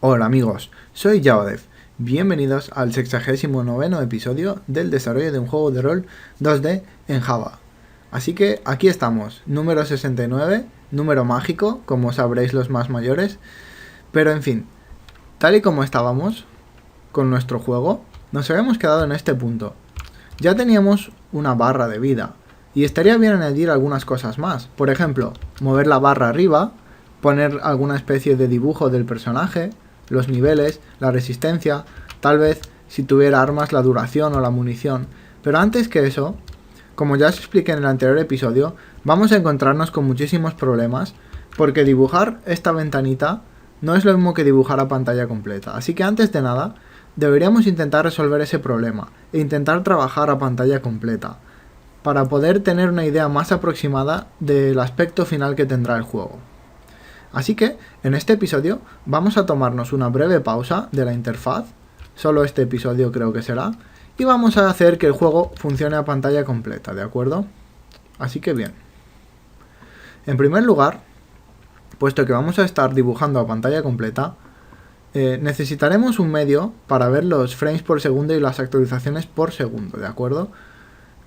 Hola amigos, soy Yaodev. Bienvenidos al 69º episodio del desarrollo de un juego de rol 2D en Java. Así que aquí estamos, número 69, número mágico, como sabréis los más mayores. Pero en fin, tal y como estábamos con nuestro juego, nos habíamos quedado en este punto. Ya teníamos una barra de vida, y estaría bien añadir algunas cosas más. Por ejemplo, mover la barra arriba, poner alguna especie de dibujo del personaje, los niveles, la resistencia, tal vez si tuviera armas la duración o la munición. Pero antes que eso, como ya os expliqué en el anterior episodio, vamos a encontrarnos con muchísimos problemas, porque dibujar esta ventanita no es lo mismo que dibujar a pantalla completa. Así que antes de nada, deberíamos intentar resolver ese problema e intentar trabajar a pantalla completa, para poder tener una idea más aproximada del aspecto final que tendrá el juego. Así que, en este episodio, vamos a tomarnos una breve pausa de la interfaz, solo este episodio creo que será, y vamos a hacer que el juego funcione a pantalla completa, ¿de acuerdo? Así que bien. En primer lugar, puesto que vamos a estar dibujando a pantalla completa, necesitaremos un medio para ver los frames por segundo y las actualizaciones por segundo, ¿de acuerdo?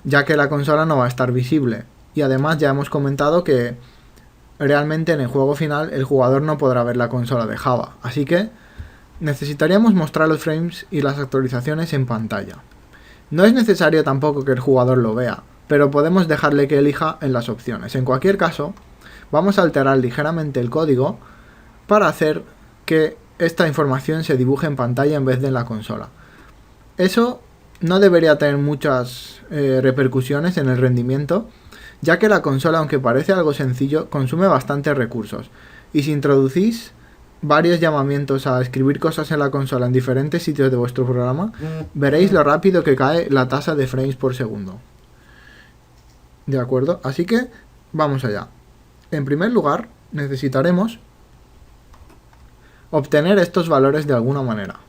Ya que la consola no va a estar visible, y además ya hemos comentado que realmente en el juego final el jugador no podrá ver la consola de Java, así que necesitaríamos mostrar los frames y las actualizaciones en pantalla. No es necesario tampoco que el jugador lo vea, pero podemos dejarle que elija en las opciones. En cualquier caso, vamos a alterar ligeramente el código para hacer que esta información se dibuje en pantalla en vez de en la consola. Eso no debería tener muchas repercusiones en el rendimiento, ya que la consola, aunque parece algo sencillo, consume bastantes recursos. Y si introducís varios llamamientos a escribir cosas en la consola en diferentes sitios de vuestro programa, veréis lo rápido que cae la tasa de frames por segundo. ¿De acuerdo? Así que vamos allá. En primer lugar, necesitaremos obtener estos valores de alguna manera.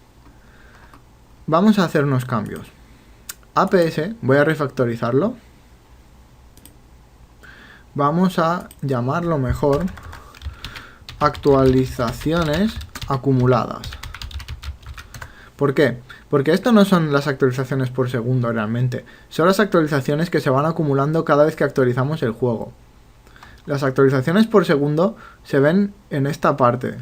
Vamos a hacer unos cambios. APS, voy a refactorizarlo. Vamos a llamarlo mejor actualizaciones acumuladas. ¿Por qué? Porque esto no son las actualizaciones por segundo realmente, son las actualizaciones que se van acumulando cada vez que actualizamos el juego. Las actualizaciones por segundo se ven en esta parte,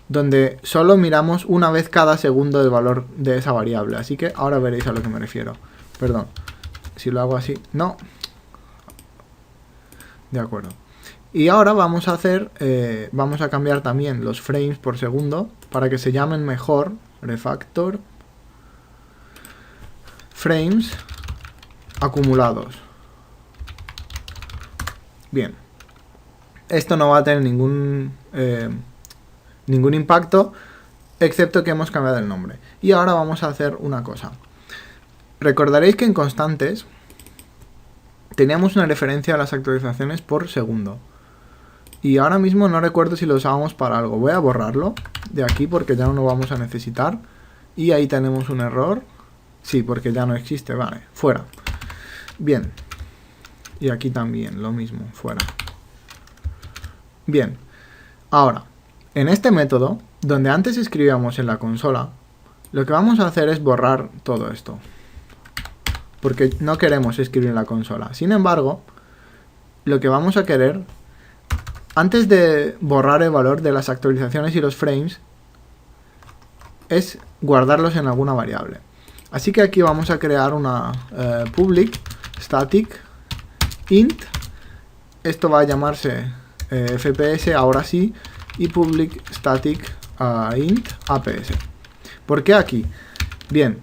donde solo miramos una vez cada segundo el valor de esa variable, así que ahora veréis a lo que me refiero. Perdón, si lo hago así, no. De acuerdo. Y ahora vamos a hacer, vamos a cambiar también los frames por segundo para que se llamen mejor refactor frames acumulados. Bien. Esto no va a tener ningún impacto, excepto que hemos cambiado el nombre. Y ahora vamos a hacer una cosa. Recordaréis que en constantes teníamos una referencia a las actualizaciones por segundo. Y ahora mismo no recuerdo si lo usábamos para algo. Voy a borrarlo de aquí porque ya no lo vamos a necesitar. Y ahí tenemos un error. Sí, porque ya no existe. Vale, fuera. Bien. Y aquí también lo mismo, fuera. Bien. Ahora, en este método, donde antes escribíamos en la consola, lo que vamos a hacer es borrar todo esto, porque no queremos escribir en la consola. Sin embargo, lo que vamos a querer, antes de borrar el valor de las actualizaciones y los frames, es guardarlos en alguna variable. Así que aquí vamos a crear una public static int. Esto va a llamarse fps, ahora sí, y public static int aps. ¿Por qué aquí? Bien,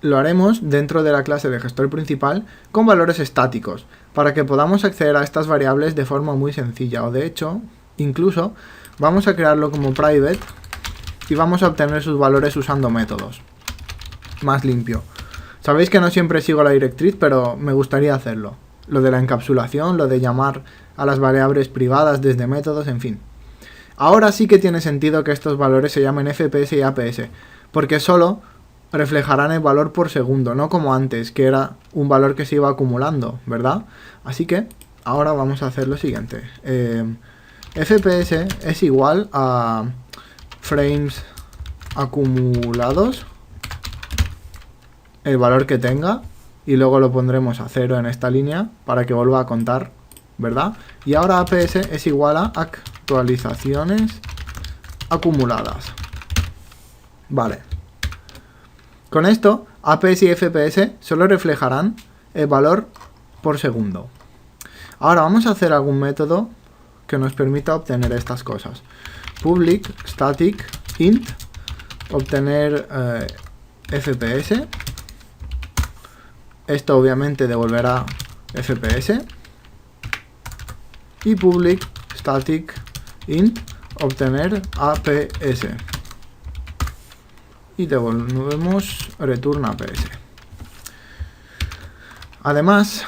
lo haremos dentro de la clase de gestor principal con valores estáticos, para que podamos acceder a estas variables de forma muy sencilla, o de hecho, incluso vamos a crearlo como private y vamos a obtener sus valores usando métodos. Más limpio. Sabéis que no siempre sigo la directriz, pero me gustaría hacerlo. Lo de la encapsulación, lo de llamar a las variables privadas desde métodos, en fin. Ahora sí que tiene sentido que estos valores se llamen FPS y APS, porque solo reflejarán el valor por segundo, no como antes, que era un valor que se iba acumulando, ¿verdad? Así que ahora vamos a hacer lo siguiente. FPS es igual a frames acumulados, el valor que tenga, y luego lo pondremos a 0 en esta línea para que vuelva a contar, ¿verdad? Y ahora APS es igual a actualizaciones acumuladas. Vale. Con esto, APS y FPS solo reflejarán el valor por segundo. Ahora vamos a hacer algún método que nos permita obtener estas cosas. Public static int, obtener FPS. Esto obviamente devolverá FPS. Y public static int, obtener APS. Y devolvemos return APS. Además,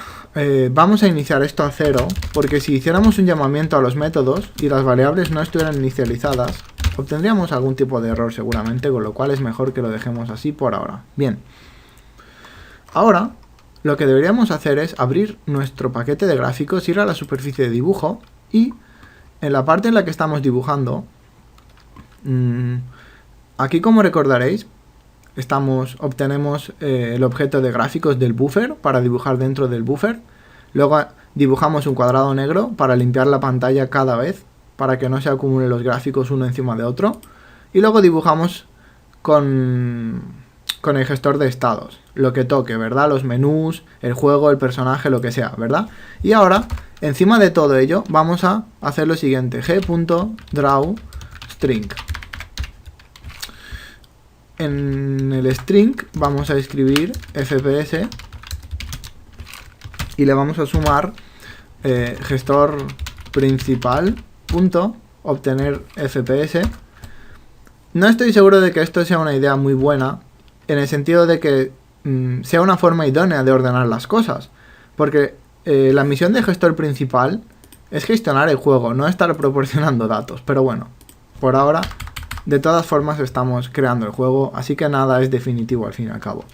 vamos a iniciar esto a 0, porque si hiciéramos un llamamiento a los métodos y las variables no estuvieran inicializadas, obtendríamos algún tipo de error seguramente, con lo cual es mejor que lo dejemos así por ahora. Bien. Ahora, lo que deberíamos hacer es abrir nuestro paquete de gráficos, ir a la superficie de dibujo y en la parte en la que estamos dibujando, aquí, como recordaréis, obtenemos el objeto de gráficos del buffer para dibujar dentro del buffer. Luego dibujamos un cuadrado negro para limpiar la pantalla cada vez, para que no se acumulen los gráficos uno encima de otro. Y luego dibujamos con el gestor de estados, lo que toque, ¿verdad? Los menús, el juego, el personaje, lo que sea, ¿verdad? Y ahora, encima de todo ello, vamos a hacer lo siguiente: g.drawString. En el string vamos a escribir FPS y le vamos a sumar gestor principal punto obtener FPS. No estoy seguro de que esto sea una idea muy buena, en el sentido de que sea una forma idónea de ordenar las cosas, porque la misión de gestor principal es gestionar el juego, no estar proporcionando datos. Pero bueno, por ahora, de todas formas estamos creando el juego, así que nada es definitivo al fin y al cabo.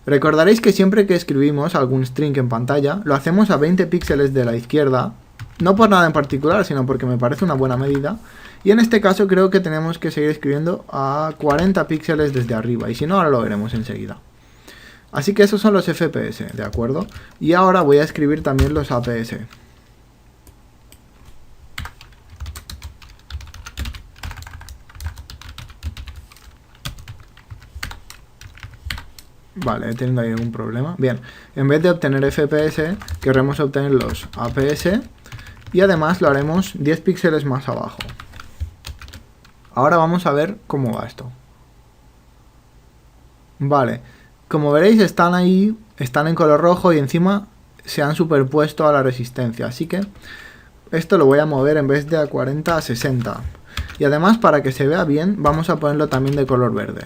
Recordaréis que siempre que escribimos algún string en pantalla, lo hacemos a 20 píxeles de la izquierda, no por nada en particular, sino porque me parece una buena medida. Y en este caso creo que tenemos que seguir escribiendo a 40 píxeles desde arriba, y si no, ahora lo veremos enseguida. Así que esos son los FPS, ¿de acuerdo? Y ahora voy a escribir también los APS. Vale, he tenido ahí algún problema. Bien, en vez de obtener FPS, querremos obtener los APS. Y además lo haremos 10 píxeles más abajo. Ahora vamos a ver cómo va esto. Vale, como veréis están ahí, están en color rojo y encima se han superpuesto a la resistencia. Así que esto lo voy a mover en vez de a 40 a 60. Y además, para que se vea bien, vamos a ponerlo también de color verde.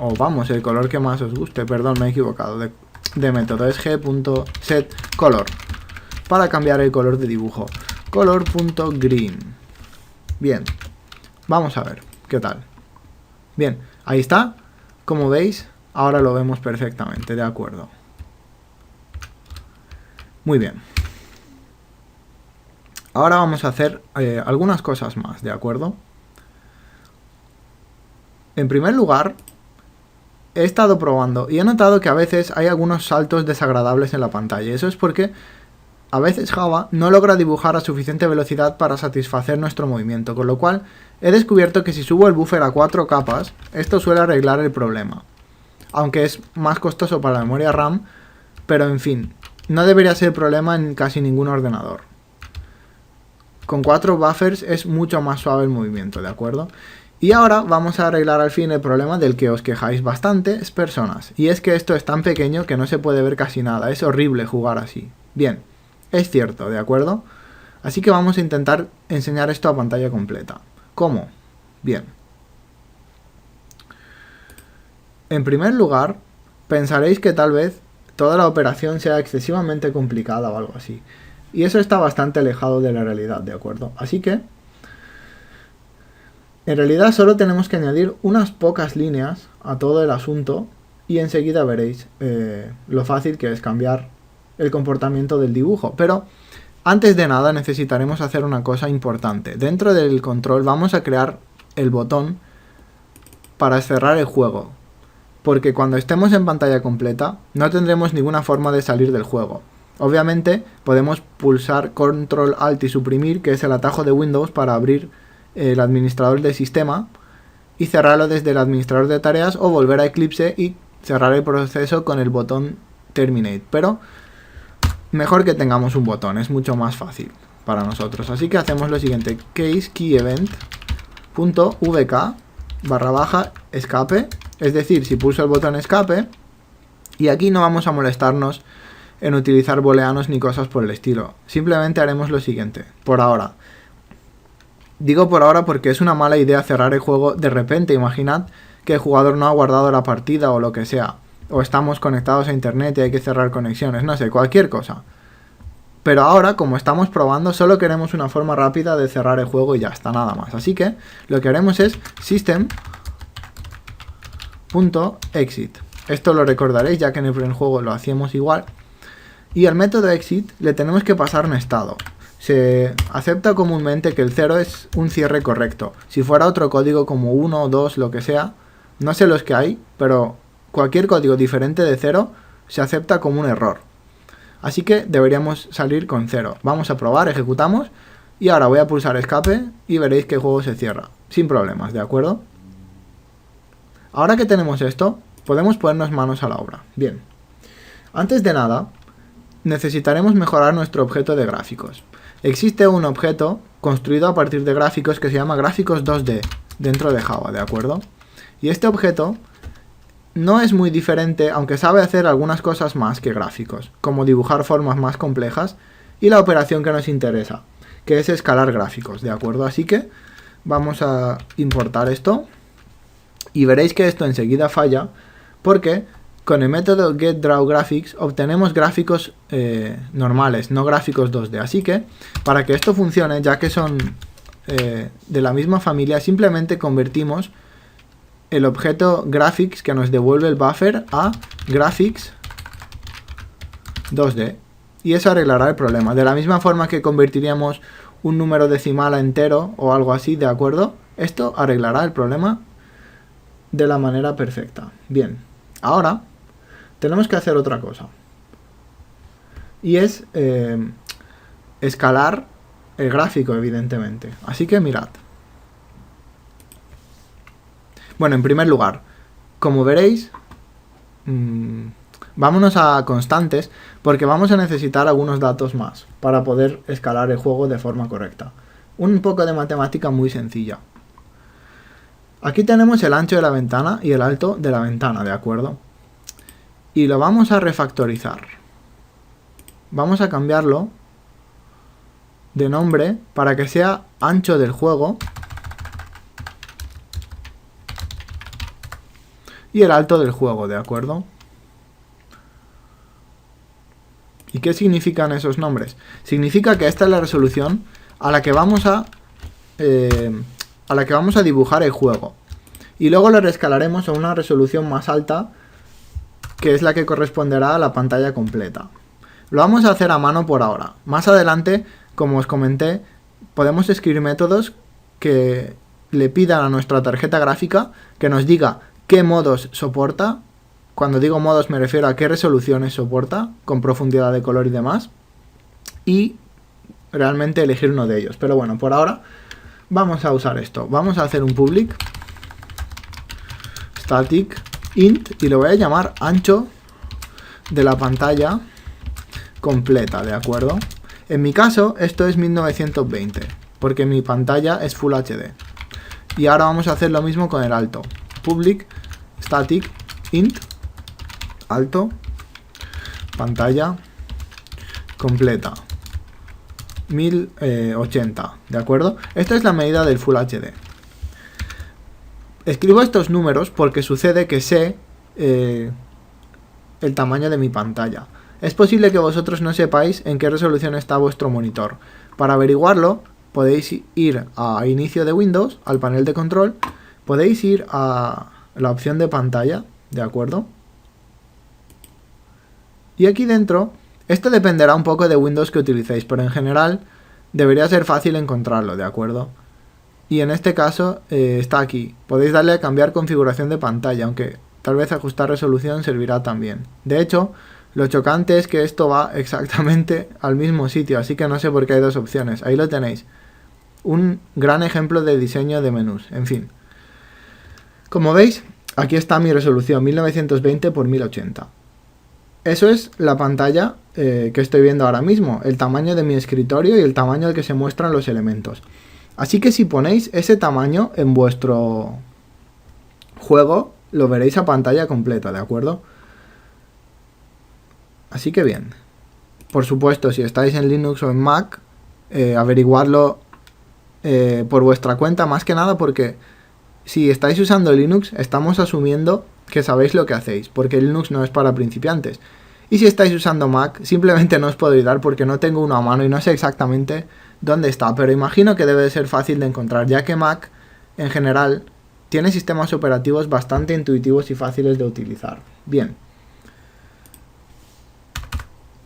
O vamos, el color que más os guste. Perdón, me he equivocado de método. Es g.setColor para cambiar el color de dibujo. Color.green. Bien, vamos a ver qué tal. Bien, ahí está. Como veis, ahora lo vemos perfectamente, de acuerdo. Muy bien. Ahora vamos a hacer algunas cosas más, ¿de acuerdo? En primer lugar, he estado probando y he notado que a veces hay algunos saltos desagradables en la pantalla. Eso es porque a veces Java no logra dibujar a suficiente velocidad para satisfacer nuestro movimiento, con lo cual he descubierto que si subo el buffer a 4 capas, esto suele arreglar el problema. Aunque es más costoso para la memoria RAM, pero en fin, no debería ser problema en casi ningún ordenador. Con 4 buffers es mucho más suave el movimiento, ¿de acuerdo? Y ahora vamos a arreglar al fin el problema del que os quejáis bastantes personas. Y es que esto es tan pequeño que no se puede ver casi nada. Es horrible jugar así. Bien, es cierto, ¿de acuerdo? Así que vamos a intentar enseñar esto a pantalla completa. ¿Cómo? Bien. En primer lugar, pensaréis que tal vez toda la operación sea excesivamente complicada o algo así. Y eso está bastante alejado de la realidad, ¿de acuerdo? Así que en realidad solo tenemos que añadir unas pocas líneas a todo el asunto y enseguida veréis lo fácil que es cambiar el comportamiento del dibujo. Pero Antes de nada necesitaremos hacer una cosa importante. Dentro del control vamos a crear el botón para cerrar el juego, porque cuando estemos en pantalla completa no tendremos ninguna forma de salir del juego. Obviamente podemos pulsar Control Alt y suprimir, que es el atajo de Windows para abrir el administrador del sistema y cerrarlo desde el administrador de tareas, o volver a Eclipse y cerrar el proceso con el botón Terminate. Pero mejor que tengamos un botón, es mucho más fácil para nosotros. Así que hacemos lo siguiente: case key event .vk /escape, es decir, si pulso el botón escape, y aquí no vamos a molestarnos en utilizar booleanos ni cosas por el estilo. Simplemente haremos lo siguiente, por ahora. Digo por ahora porque es una mala idea cerrar el juego de repente. Imaginad que el jugador no ha guardado la partida o lo que sea, o estamos conectados a internet y hay que cerrar conexiones, no sé, cualquier cosa. Pero ahora, como estamos probando, solo queremos una forma rápida de cerrar el juego y ya está, nada más. Así que lo que haremos es system.exit. Esto lo recordaréis ya que en el primer juego lo hacíamos igual. Y al método exit le tenemos que pasar un estado. Se acepta comúnmente que el 0 es un cierre correcto. Si fuera otro código como 1 o 2, lo que sea, no sé los que hay, pero cualquier código diferente de 0 se acepta como un error. Así que deberíamos salir con 0. Vamos a probar, ejecutamos, y ahora voy a pulsar escape y veréis que el juego se cierra, sin problemas, ¿de acuerdo? Ahora que tenemos esto, podemos ponernos manos a la obra. Bien, antes de nada, necesitaremos mejorar nuestro objeto de gráficos. Existe un objeto construido a partir de gráficos que se llama gráficos 2D dentro de Java, ¿de acuerdo? Y este objeto no es muy diferente, aunque sabe hacer algunas cosas más que gráficos, como dibujar formas más complejas y la operación que nos interesa, que es escalar gráficos, ¿de acuerdo? Así que vamos a importar esto y veréis que esto enseguida falla porque con el método getDrawGraphics obtenemos gráficos normales, no gráficos 2D. Así que para que esto funcione, ya que son de la misma familia, simplemente convertimos el objeto graphics que nos devuelve el buffer a graphics 2D, y eso arreglará el problema. De la misma forma que convertiríamos un número decimal a entero o algo así, ¿de acuerdo? Esto arreglará el problema de la manera perfecta. Bien, ahora tenemos que hacer otra cosa, y es escalar el gráfico, evidentemente. Así que mirad. Bueno, en primer lugar, como veréis, vámonos a constantes, porque vamos a necesitar algunos datos más para poder escalar el juego de forma correcta. Un poco de matemática muy sencilla. Aquí tenemos el ancho de la ventana y el alto de la ventana, ¿de acuerdo? Y lo vamos a refactorizar. Vamos a cambiarlo de nombre para que sea ancho del juego y el alto del juego, ¿de acuerdo? ¿Y qué significan esos nombres? Significa que esta es la resolución a la que vamos a dibujar el juego. Y luego lo rescalaremos a una resolución más alta, que es la que corresponderá a la pantalla completa. Lo vamos a hacer a mano por ahora. Más adelante, como os comenté, podemos escribir métodos que le pidan a nuestra tarjeta gráfica que nos diga qué modos soporta. Cuando digo modos me refiero a qué resoluciones soporta, con profundidad de color y demás, y realmente elegir uno de ellos. Pero bueno, por ahora vamos a usar esto. Vamos a hacer un public static int y lo voy a llamar ancho de la pantalla completa, ¿de acuerdo? En mi caso esto es 1920 porque mi pantalla es Full HD. Y ahora vamos a hacer lo mismo con el alto. Public static int alto pantalla completa 1080, ¿de acuerdo? Esta es la medida del Full HD. Escribo estos números porque sucede que sé el tamaño de mi pantalla. Es posible que vosotros no sepáis en qué resolución está vuestro monitor. Para averiguarlo, podéis ir a inicio de Windows, al panel de control, podéis ir a la opción de pantalla, ¿de acuerdo? Y aquí dentro Esto dependerá un poco de Windows que utilicéis, pero en general debería ser fácil encontrarlo, ¿de acuerdo? Y en este caso está aquí. Podéis darle a cambiar configuración de pantalla, aunque tal vez ajustar resolución servirá también. De hecho, lo chocante es que esto va exactamente al mismo sitio, así que no sé por qué hay dos opciones. Ahí lo tenéis. Un gran ejemplo de diseño de menús, en fin. Como veis, aquí está mi resolución 1920 x 1080. Eso es la pantalla que estoy viendo ahora mismo, el tamaño de mi escritorio y el tamaño al que se muestran los elementos. Así que si ponéis ese tamaño en vuestro juego, lo veréis a pantalla completa, ¿de acuerdo? Así que bien. Por supuesto, si estáis en Linux o en Mac, averiguadlo por vuestra cuenta, más que nada porque si estáis usando Linux, estamos asumiendo que sabéis lo que hacéis, porque Linux no es para principiantes. Y si estáis usando Mac, simplemente no os puedo ayudar porque no tengo uno a mano y no sé exactamente dónde está, pero imagino que debe de ser fácil de encontrar, ya que Mac, en general, tiene sistemas operativos bastante intuitivos y fáciles de utilizar. Bien.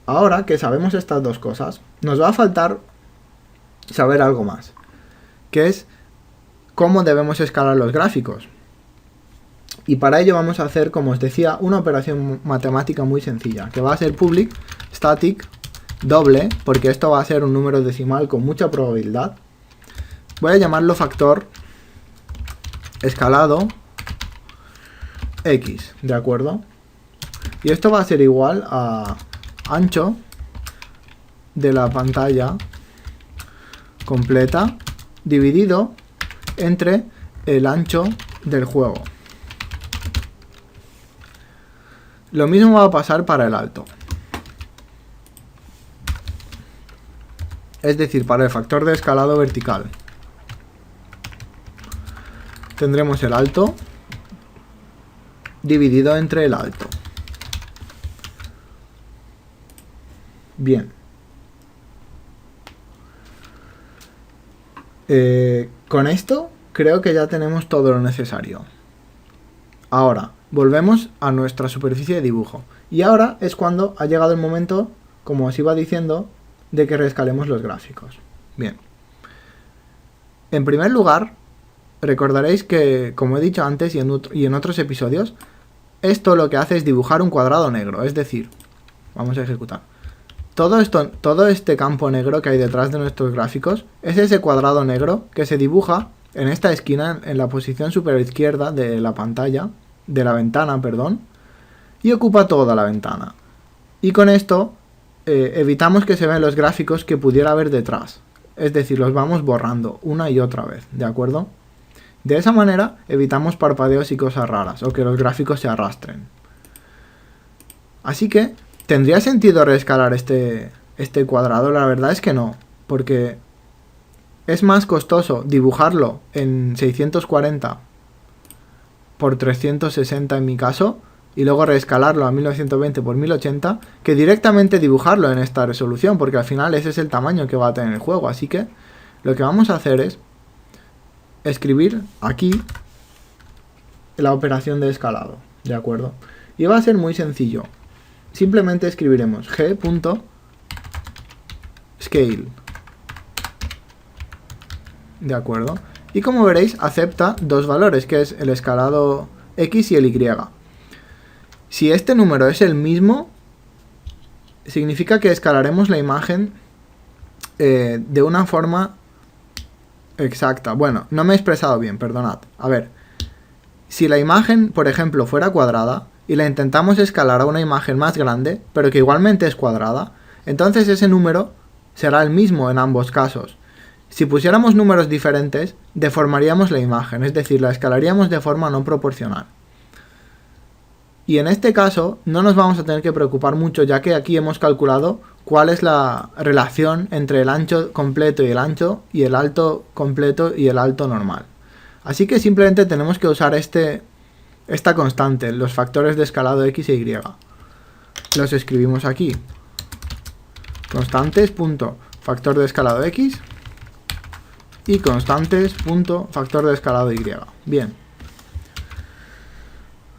Ahora que sabemos estas dos cosas, nos va a faltar saber algo más, que es cómo debemos escalar los gráficos. Y para ello vamos a hacer, como os decía, una operación matemática muy sencilla, que va a ser public static doble, porque esto va a ser un número decimal con mucha probabilidad. Voy a llamarlo factor escalado x, ¿de acuerdo? Y esto va a ser igual a ancho de la pantalla completa dividido entre el ancho del juego. Lo mismo va a pasar para el alto. Es decir, para el factor de escalado vertical. Tendremos el alto dividido entre el alto. Bien. Con esto creo que ya tenemos todo lo necesario. Ahora, volvemos a nuestra superficie de dibujo. Y ahora es cuando ha llegado el momento, como os iba diciendo, de que reescalemos los gráficos. Bien. En primer lugar, recordaréis que, como he dicho antes y en otros episodios, esto lo que hace es dibujar un cuadrado negro. Es decir, vamos a ejecutar. Todo este campo negro que hay detrás de nuestros gráficos es ese cuadrado negro que se dibuja en esta esquina, en la posición superior izquierda de la pantalla, de la ventana, perdón, y ocupa toda la ventana. Y con esto evitamos que se vean los gráficos que pudiera haber detrás. Es decir, los vamos borrando una y otra vez, ¿de acuerdo? De esa manera evitamos parpadeos y cosas raras, o que los gráficos se arrastren. Así que, ¿tendría sentido reescalar este cuadrado? La verdad es que no, porque es más costoso dibujarlo en 640 por 360 en mi caso, y luego reescalarlo a 1920 por 1080, que directamente dibujarlo en esta resolución, porque al final ese es el tamaño que va a tener el juego. Así que lo que vamos a hacer es escribir aquí la operación de escalado, ¿de acuerdo? Y va a ser muy sencillo. Simplemente escribiremos g.scale, ¿de acuerdo? Y como veréis, acepta dos valores, que es el escalado x y el y. Si este número es el mismo, significa que escalaremos la imagen de una forma exacta. Bueno, no me he expresado bien, perdonad. A ver, si la imagen, por ejemplo, fuera cuadrada y la intentamos escalar a una imagen más grande, pero que igualmente es cuadrada, entonces ese número será el mismo en ambos casos. Si pusiéramos números diferentes, deformaríamos la imagen, es decir, la escalaríamos de forma no proporcional. Y en este caso no nos vamos a tener que preocupar mucho, ya que aquí hemos calculado cuál es la relación entre el ancho completo y el ancho, y el alto completo y el alto normal. Así que simplemente tenemos que usar esta constante, los factores de escalado x e y. Los escribimos aquí. Constantes, punto, factor de escalado x, y constantes, punto, factor de escalado y. Bien.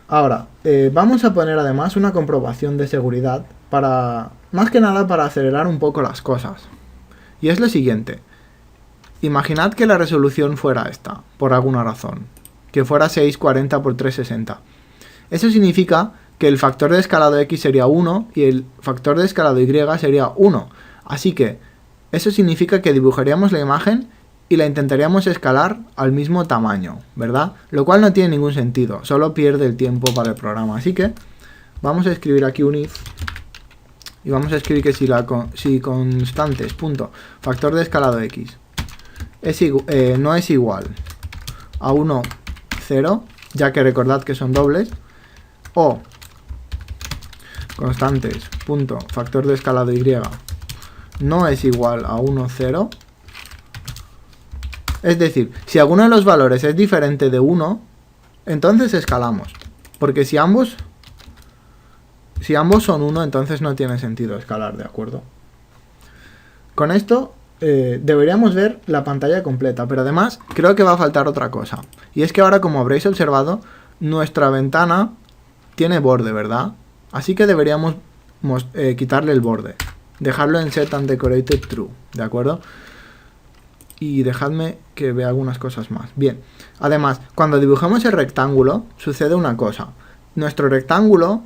Ahora, vamos a poner además una comprobación de seguridad para Más que nada para acelerar un poco las cosas. Y es lo siguiente. Imaginad que la resolución fuera esta, por alguna razón. Que fuera 640 por 360. Eso significa que el factor de escalado X sería 1 y el factor de escalado Y sería 1. Así que eso significa que dibujaríamos la imagen y la intentaríamos escalar al mismo tamaño, ¿verdad? Lo cual no tiene ningún sentido, solo pierde el tiempo para el programa. Así que vamos a escribir aquí un if y vamos a escribir que si constantes, punto, factor de escalado X no es igual a 1, 0, ya que recordad que son dobles, o constantes, punto, factor de escalado Y no es igual a 1, 0. Es decir, si alguno de los valores es diferente de 1, entonces escalamos. Porque si ambos son 1, entonces no tiene sentido escalar, ¿de acuerdo? Con esto deberíamos ver la pantalla completa, pero además creo que va a faltar otra cosa. Y es que ahora, como habréis observado, nuestra ventana tiene borde, ¿verdad? Así que deberíamos quitarle el borde. Dejarlo en set and decorated true, ¿de acuerdo? Y dejadme que vea algunas cosas más. Bien, además, cuando dibujamos el rectángulo, sucede una cosa. Nuestro rectángulo,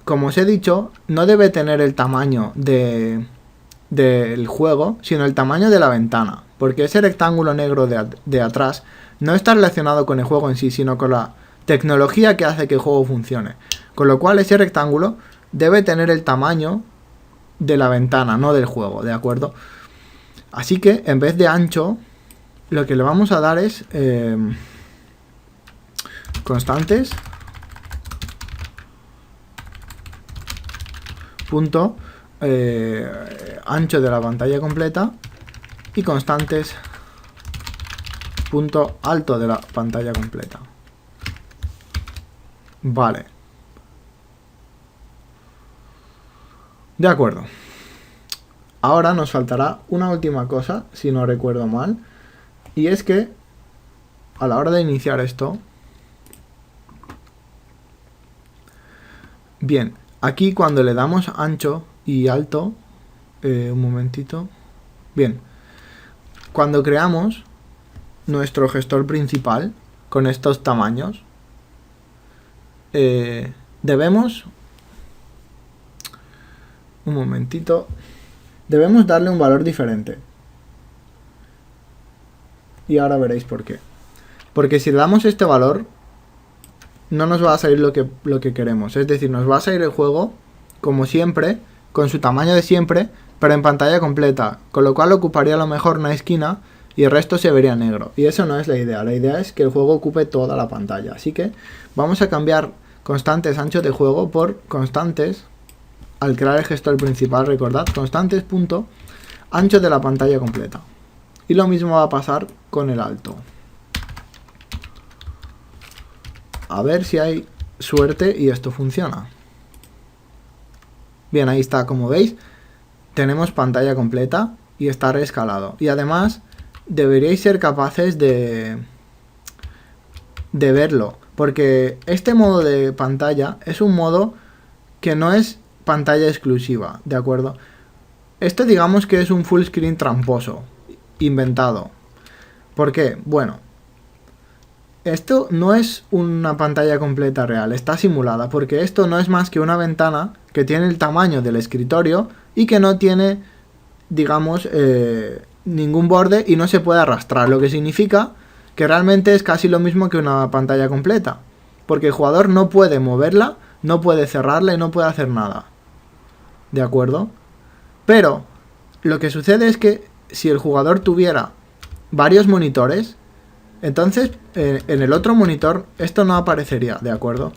como os he dicho, no debe tener el tamaño del juego, sino el tamaño de la ventana. Porque ese rectángulo negro de atrás no está relacionado con el juego en sí, sino con la tecnología que hace que el juego funcione. Con lo cual ese rectángulo debe tener el tamaño de la ventana, no del juego, ¿de acuerdo? Así que en vez de ancho, lo que le vamos a dar es constantes, punto, ancho de la pantalla completa, y constantes, punto, alto de la pantalla completa. Vale. De acuerdo. Ahora nos faltará una última cosa, si no recuerdo mal, y es que a la hora de iniciar esto, bien, aquí cuando le damos ancho y alto, un momentito, bien, cuando creamos nuestro gestor principal con estos tamaños, debemos, un momentito, debemos darle un valor diferente. Y ahora veréis por qué. Porque si le damos este valor, no nos va a salir lo que queremos. Es decir, nos va a salir el juego, como siempre, con su tamaño de siempre, pero en pantalla completa. Con lo cual ocuparía a lo mejor una esquina y el resto se vería negro. Y eso no es la idea. La idea es que el juego ocupe toda la pantalla. Así que vamos a cambiar constantes ancho de juego por constantes. Al crear el gestor principal, recordad, constantes, punto, ancho de la pantalla completa. Y lo mismo va a pasar con el alto. A ver si hay suerte y esto funciona. Bien, ahí está, como veis, tenemos pantalla completa y está reescalado. Y además, deberíais ser capaces de verlo. Porque este modo de pantalla es un modo que no es pantalla exclusiva, ¿de acuerdo? Esto digamos que es un full screen tramposo, inventado. ¿Por qué? Bueno, esto no es una pantalla completa real, está simulada, porque esto no es más que una ventana que tiene el tamaño del escritorio y que no tiene, digamos, ningún borde y no se puede arrastrar, lo que significa que realmente es casi lo mismo que una pantalla completa, porque el jugador no puede moverla, no puede cerrarla y no puede hacer nada. ¿De acuerdo? Pero lo que sucede es que si el jugador tuviera varios monitores, entonces en el otro monitor esto no aparecería, ¿de acuerdo?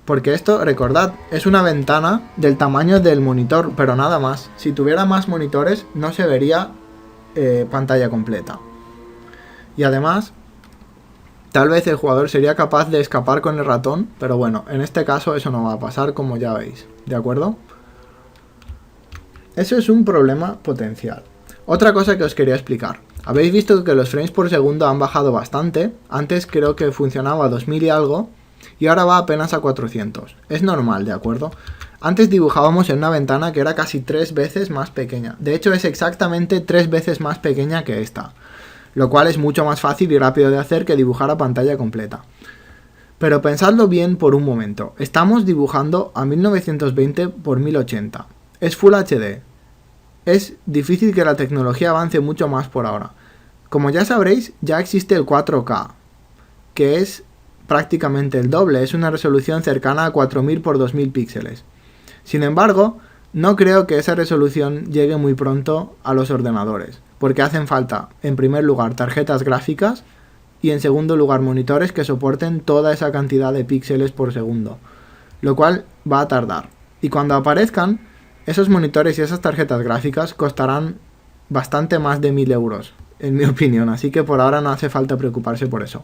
Porque esto, recordad, es una ventana del tamaño del monitor, pero nada más. Si tuviera más monitores no se vería pantalla completa. Y además, tal vez el jugador sería capaz de escapar con el ratón, pero bueno, en este caso eso no va a pasar, como ya veis, ¿de acuerdo? Eso es un problema potencial. Otra cosa que os quería explicar. Habéis visto que los frames por segundo han bajado bastante. Antes creo que funcionaba a 2000 y algo. Y ahora va apenas a 400. Es normal, ¿de acuerdo? Antes dibujábamos en una ventana que era casi 3 veces más pequeña. De hecho es exactamente 3 veces más pequeña que esta, lo cual es mucho más fácil y rápido de hacer que dibujar a pantalla completa. Pero pensadlo bien por un momento. Estamos dibujando a 1920 x 1080. Es Full HD. Es difícil que la tecnología avance mucho más por ahora. Como ya sabréis, ya existe el 4K, que es prácticamente el doble, es una resolución cercana a 4000 x 2000 píxeles. Sin embargo, no creo que esa resolución llegue muy pronto a los ordenadores, porque hacen falta, en primer lugar, tarjetas gráficas y en segundo lugar, monitores que soporten toda esa cantidad de píxeles por segundo, lo cual va a tardar. Y cuando aparezcan, esos monitores y esas tarjetas gráficas costarán bastante más de 1000 euros, en mi opinión, así que por ahora no hace falta preocuparse por eso.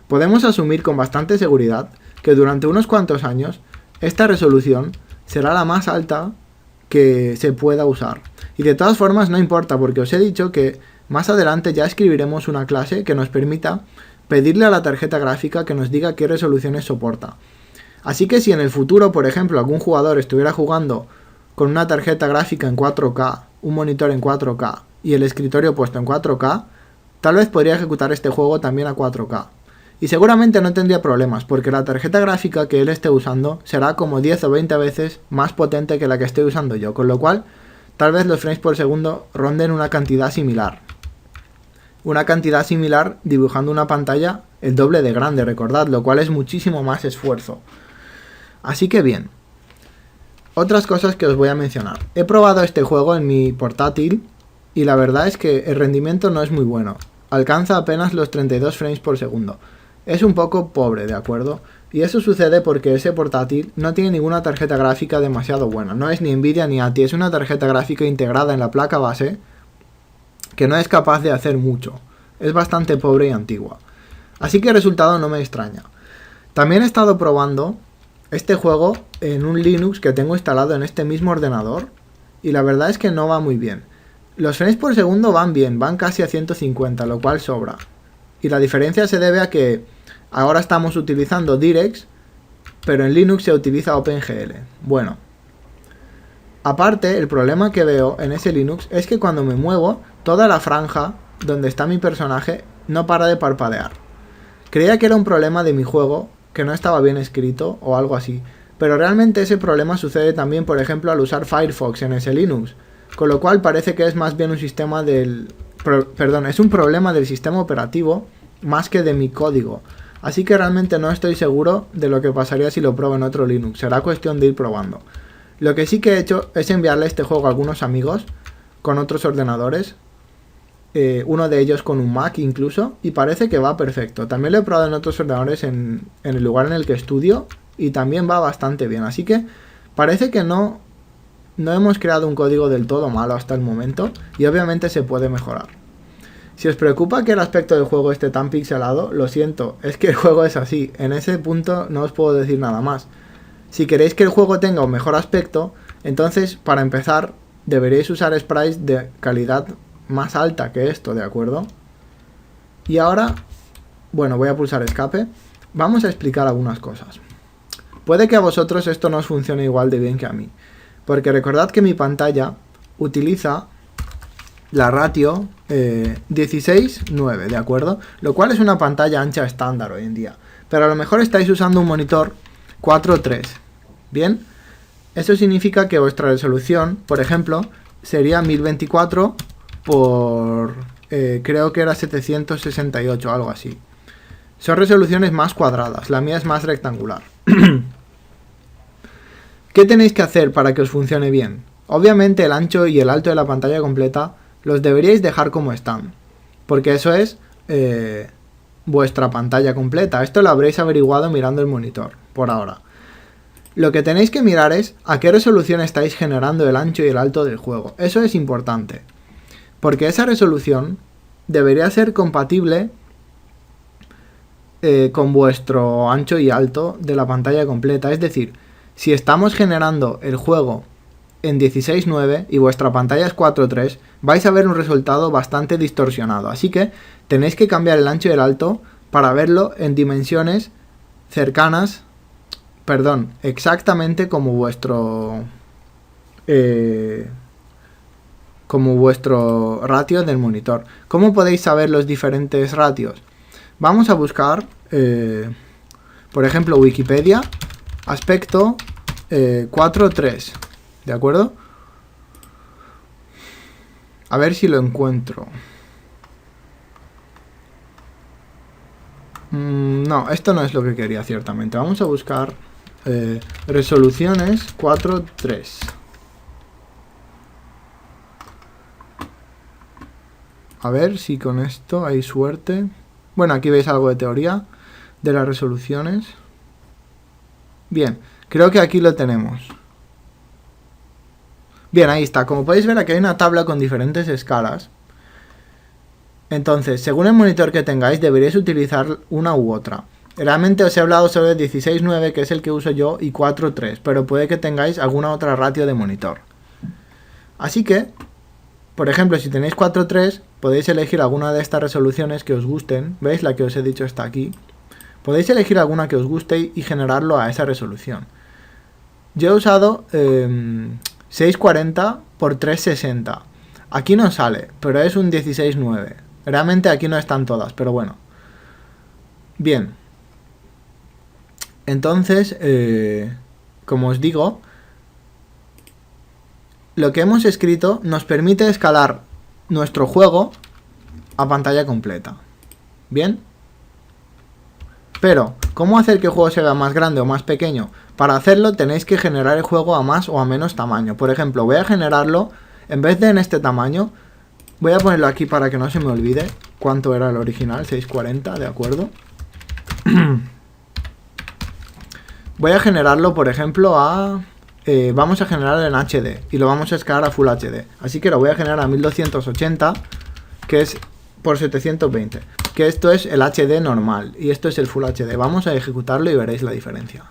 Podemos asumir con bastante seguridad que durante unos cuantos años esta resolución será la más alta que se pueda usar. Y de todas formas no importa, porque os he dicho que más adelante ya escribiremos una clase que nos permita pedirle a la tarjeta gráfica que nos diga qué resoluciones soporta. Así que si en el futuro, por ejemplo, algún jugador estuviera jugando con una tarjeta gráfica en 4K, un monitor en 4K y el escritorio puesto en 4K, tal vez podría ejecutar este juego también a 4K. Y seguramente no tendría problemas, porque la tarjeta gráfica que él esté usando será como 10 o 20 veces más potente que la que estoy usando yo, con lo cual tal vez los frames por segundo ronden una cantidad similar. Una cantidad similar dibujando una pantalla el doble de grande, recordad, lo cual es muchísimo más esfuerzo. Así que bien. Otras cosas que os voy a mencionar. He probado este juego en mi portátil y la verdad es que el rendimiento no es muy bueno. Alcanza apenas los 32 frames por segundo. Es un poco pobre, ¿de acuerdo? Y eso sucede porque ese portátil no tiene ninguna tarjeta gráfica demasiado buena. No es ni Nvidia ni ATI, es una tarjeta gráfica integrada en la placa base que no es capaz de hacer mucho. Es bastante pobre y antigua. Así que el resultado no me extraña. También he estado probando este juego en un Linux que tengo instalado en este mismo ordenador y la verdad es que no va muy bien. Los frames por segundo van bien, van casi a 150, lo cual sobra. Y la diferencia se debe a que ahora estamos utilizando DirectX, pero en Linux se utiliza OpenGL. Bueno, aparte, el problema que veo en ese Linux es que cuando me muevo, toda la franja donde está mi personaje no para de parpadear. Creía que era un problema de mi juego, que no estaba bien escrito o algo así, pero realmente ese problema sucede también, por ejemplo, al usar Firefox en ese Linux, con lo cual parece que es más bien un sistema es un problema del sistema operativo más que de mi código. Así que realmente no estoy seguro de lo que pasaría si lo pruebo en otro Linux. Será cuestión de ir probando. Lo que sí que he hecho es enviarle este juego a algunos amigos con otros ordenadores. Uno de ellos con un Mac incluso. Y parece que va perfecto. También lo he probado en otros ordenadores en el lugar en el que estudio. Y también va bastante bien. Así que parece que no hemos creado un código del todo malo hasta el momento. Y obviamente se puede mejorar. Si os preocupa que el aspecto del juego esté tan pixelado, lo siento, es que el juego es así. En ese punto no os puedo decir nada más. Si queréis que el juego tenga un mejor aspecto, entonces, para empezar, deberéis usar sprites de calidad más alta que esto, ¿de acuerdo? Y ahora, bueno, voy a pulsar escape. Vamos a explicar algunas cosas. Puede que a vosotros esto no os funcione igual de bien que a mí, porque recordad que mi pantalla utiliza la ratio 16:9, ¿de acuerdo? Lo cual es una pantalla ancha estándar hoy en día. Pero a lo mejor estáis usando un monitor 4:3. ¿Bien? Eso significa que vuestra resolución, por ejemplo, sería 1024 por... creo que era 768, algo así. Son resoluciones más cuadradas, la mía es más rectangular. ¿Qué tenéis que hacer para que os funcione bien? Obviamente el ancho y el alto de la pantalla completa los deberíais dejar como están, porque eso es vuestra pantalla completa. Esto lo habréis averiguado mirando el monitor, por ahora. Lo que tenéis que mirar es a qué resolución estáis generando el ancho y el alto del juego. Eso es importante, porque esa resolución debería ser compatible con vuestro ancho y alto de la pantalla completa. Es decir, si estamos generando el juego en 16:9 y vuestra pantalla es 4:3, vais a ver un resultado bastante distorsionado. Así que tenéis que cambiar el ancho y el alto para verlo en dimensiones cercanas, perdón, exactamente como vuestro ratio del monitor. ¿Cómo podéis saber los diferentes ratios? Vamos a buscar, por ejemplo, Wikipedia, aspecto 4:3, ¿de acuerdo? A ver si lo encuentro. No, esto no es lo que quería, ciertamente. Vamos a buscar resoluciones 4:3. A ver si con esto hay suerte. Bueno, aquí veis algo de teoría de las resoluciones. Bien, creo que aquí lo tenemos. Bien, ahí está. Como podéis ver, aquí hay una tabla con diferentes escalas. Entonces, según el monitor que tengáis, deberíais utilizar una u otra. Realmente os he hablado solo de 16:9, que es el que uso yo, y 4:3, pero puede que tengáis alguna otra ratio de monitor. Así que, por ejemplo, si tenéis 4:3, podéis elegir alguna de estas resoluciones que os gusten. ¿Veis? La que os he dicho está aquí. Podéis elegir alguna que os guste y generarlo a esa resolución. Yo he usado 640 por 360. Aquí no sale, pero es un 16:9. Realmente aquí no están todas, pero bueno. Bien. Entonces, como os digo, lo que hemos escrito nos permite escalar nuestro juego a pantalla completa. ¿Bien? Pero, ¿cómo hacer que el juego se vea más grande o más pequeño? Para hacerlo tenéis que generar el juego a más o a menos tamaño. Por ejemplo, voy a generarlo, en vez de en este tamaño, voy a ponerlo aquí para que no se me olvide cuánto era el original, 640, ¿de acuerdo? Voy a generarlo, por ejemplo, a... vamos a generarlo en HD y lo vamos a escalar a Full HD. Así que lo voy a generar a 1280, que es por 720. Que esto es el HD normal y esto es el Full HD. Vamos a ejecutarlo y veréis la diferencia.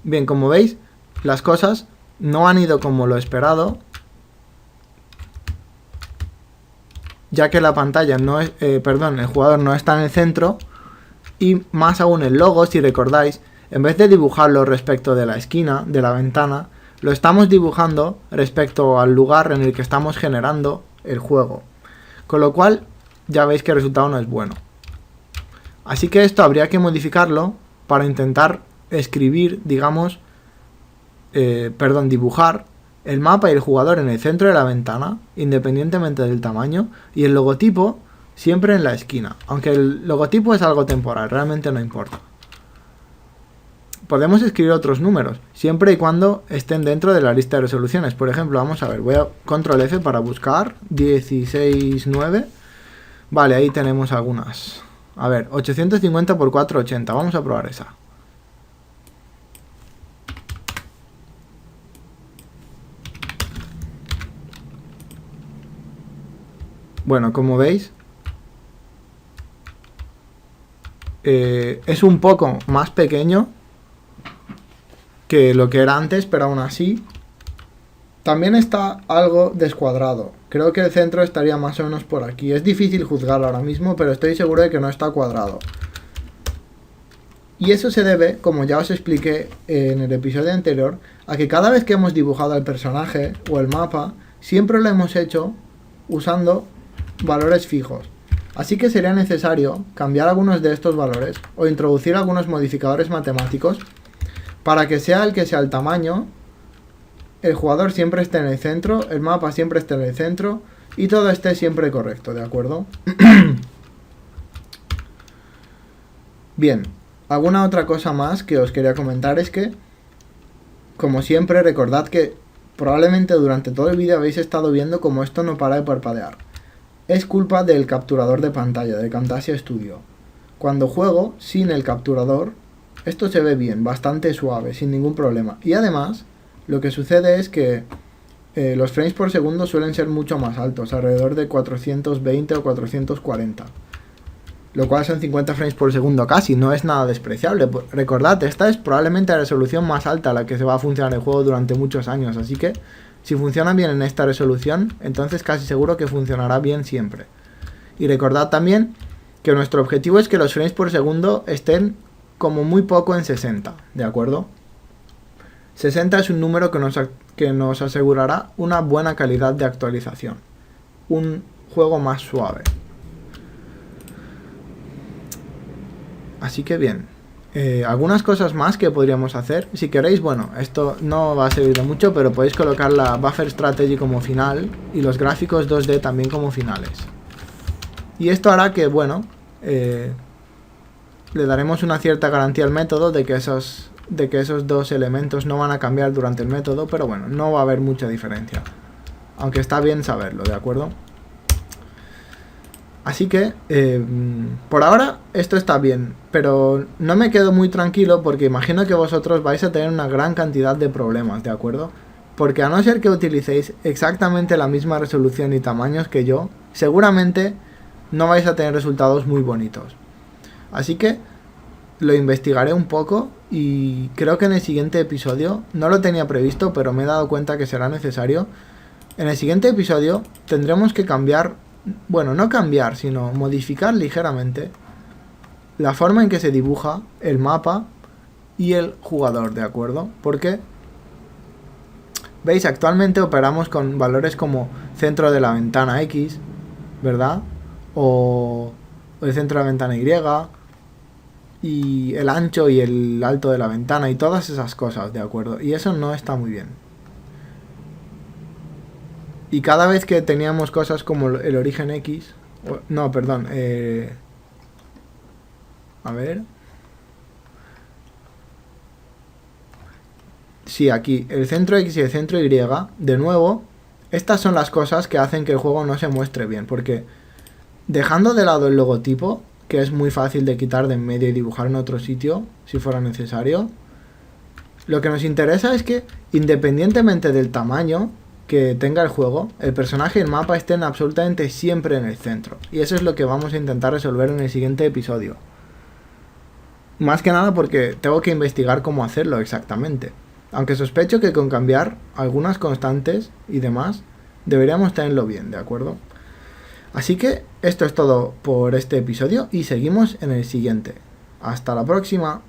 Bien, como veis, las cosas no han ido como lo esperado, ya que la pantalla no es, el jugador no está en el centro, y más aún el logo, si recordáis, en vez de dibujarlo respecto de la esquina de la ventana, lo estamos dibujando respecto al lugar en el que estamos generando el juego, con lo cual ya veis que el resultado no es bueno. Así que esto habría que modificarlo para intentar escribir, digamos, dibujar el mapa y el jugador en el centro de la ventana, independientemente del tamaño, y el logotipo siempre en la esquina, aunque el logotipo es algo temporal, realmente no importa. Podemos escribir otros números, siempre y cuando estén dentro de la lista de resoluciones. Por ejemplo, vamos a ver, voy a control F para buscar 16:9. Vale, ahí tenemos algunas. A ver, 850 por 480, vamos a probar esa. Bueno, como veis, es un poco más pequeño que lo que era antes, pero aún así también está algo descuadrado. Creo que el centro estaría más o menos por aquí. Es difícil juzgarlo ahora mismo, pero estoy seguro de que no está cuadrado. Y eso se debe, como ya os expliqué en el episodio anterior, a que cada vez que hemos dibujado al personaje o el mapa, siempre lo hemos hecho usando valores fijos. Así que sería necesario cambiar algunos de estos valores o introducir algunos modificadores matemáticos para que sea el tamaño, el jugador siempre esté en el centro, el mapa siempre esté en el centro y todo esté siempre correcto, ¿de acuerdo? Bien, alguna otra cosa más que os quería comentar es que, como siempre, recordad que probablemente durante todo el vídeo habéis estado viendo como esto no para de parpadear. Es culpa del capturador de pantalla, de Camtasia Studio. Cuando juego sin el capturador, esto se ve bien, bastante suave, sin ningún problema. Y además, lo que sucede es que los frames por segundo suelen ser mucho más altos, alrededor de 420 o 440. Lo cual son 50 frames por segundo casi, no es nada despreciable. Recordad, esta es probablemente la resolución más alta a la que se va a funcionar el juego durante muchos años, así que si funciona bien en esta resolución, entonces casi seguro que funcionará bien siempre. Y recordad también que nuestro objetivo es que los frames por segundo estén como muy poco en 60, ¿de acuerdo? 60 es un número que nos asegurará una buena calidad de actualización. Un juego más suave. Así que bien. Algunas cosas más que podríamos hacer. Si queréis, bueno, esto no va a servir de mucho, pero podéis colocar la Buffer Strategy como final y los gráficos 2D también como finales. Y esto hará que, bueno, le daremos una cierta garantía al método de que esos dos elementos no van a cambiar durante el método, pero bueno, no va a haber mucha diferencia. Aunque está bien saberlo, ¿de acuerdo? Así que, por ahora, esto está bien, pero no me quedo muy tranquilo porque imagino que vosotros vais a tener una gran cantidad de problemas, ¿de acuerdo? Porque a no ser que utilicéis exactamente la misma resolución y tamaños que yo, seguramente no vais a tener resultados muy bonitos. Así que lo investigaré un poco y creo que en el siguiente episodio, no lo tenía previsto, pero me he dado cuenta que será necesario. En el siguiente episodio tendremos que cambiar, bueno, no cambiar, sino modificar ligeramente la forma en que se dibuja el mapa y el jugador, ¿de acuerdo? Porque, veis, actualmente operamos con valores como centro de la ventana X, ¿verdad? O el centro de la ventana Y, y el ancho y el alto de la ventana y todas esas cosas, ¿de acuerdo? Y eso no está muy bien. Y cada vez que teníamos cosas como el origen X... No, perdón. A ver. Sí, aquí. El centro X y el centro Y. De nuevo, estas son las cosas que hacen que el juego no se muestre bien. Porque dejando de lado el logotipo, que es muy fácil de quitar de en medio y dibujar en otro sitio, si fuera necesario, lo que nos interesa es que, independientemente del tamaño que tenga el juego, el personaje y el mapa estén absolutamente siempre en el centro. Y eso es lo que vamos a intentar resolver en el siguiente episodio. Más que nada porque tengo que investigar cómo hacerlo exactamente. Aunque sospecho que con cambiar algunas constantes y demás, deberíamos tenerlo bien, ¿de acuerdo? Así que esto es todo por este episodio y seguimos en el siguiente. Hasta la próxima.